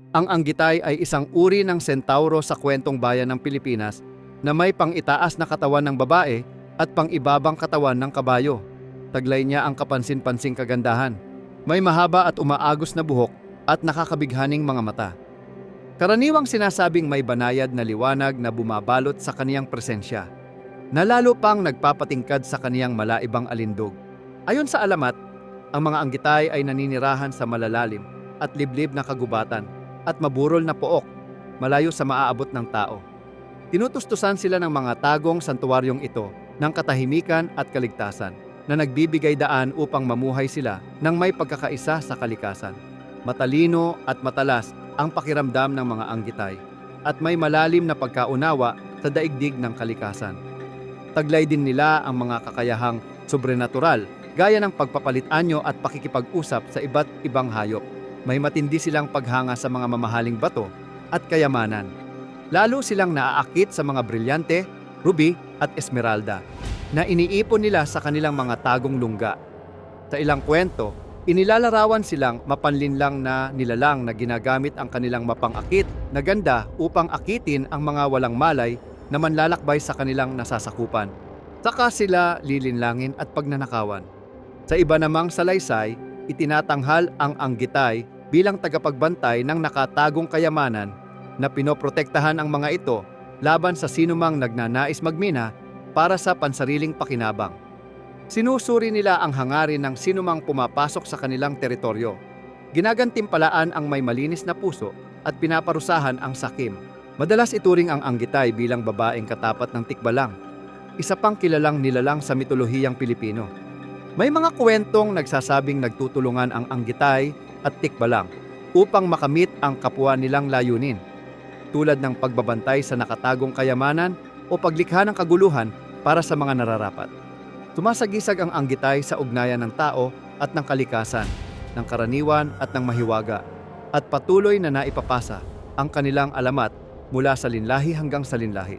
Ang anggitay ay isang uri ng sentauro sa kwentong bayan ng Pilipinas na may pang-itaas na katawan ng babae at pang-ibabang katawan ng kabayo. Taglay niya ang kapansin-pansing kagandahan. May mahaba at umaagos na buhok at nakakabighaning mga mata. Karaniwang sinasabing may banayad na liwanag na bumabalot sa kaniyang presensya, na lalo pang nagpapatingkad sa kaniyang malaibang alindog. Ayon sa alamat, ang mga anggitay ay naninirahan sa malalalim at liblib na kagubatan at maburol na pook, malayo sa maaabot ng tao. Tinutustusan sila ng mga tagong santuaryong ito ng katahimikan at kaligtasan na nagbibigay daan upang mamuhay sila ng may pagkakaisa sa kalikasan. Matalino at matalas ang pakiramdam ng mga anggitay at may malalim na pagkaunawa sa daigdig ng kalikasan. Taglay din nila ang mga kakayahang sobrenatural gaya ng pagpapalit anyo at pakikipag-usap sa iba't ibang hayop. May matindi silang paghanga sa mga mamahaling bato at kayamanan. Lalo silang naaakit sa mga brilyante, ruby at esmeralda na iniipon nila sa kanilang mga tagong lungga. Sa ilang kwento, inilalarawan silang mapanlinlang na nilalang na ginagamit ang kanilang mapangakit na ganda upang akitin ang mga walang malay na manlalakbay sa kanilang nasasakupan. Saka sila lilinlangin at pagnanakawan. Sa iba namang salaysay, itinatanghal ang anggitay bilang tagapagbantay ng nakatagong kayamanan na pinoprotektahan ang mga ito laban sa sinumang nagnanais magmina para sa pansariling pakinabang. Sinusuri nila ang hangarin ng sinumang pumapasok sa kanilang teritoryo. Ginagantimpalaan ang may malinis na puso at pinaparusahan ang sakim. Madalas ituring ang anggitay bilang babaeng katapat ng tikbalang, isa pang kilalang nilalang sa mitolohiyang Pilipino. May mga kwentong nagsasabing nagtutulungan ang anggitay at tikbalang upang makamit ang kapwa nilang layunin, tulad ng pagbabantay sa nakatagong kayamanan o paglikha ng kaguluhan para sa mga nararapat. Sumasagisag ang anggitay sa ugnayan ng tao at ng kalikasan, ng karaniwan at ng mahiwaga, at patuloy na naipapasa ang kanilang alamat mula sa linlahi hanggang sa linlahi.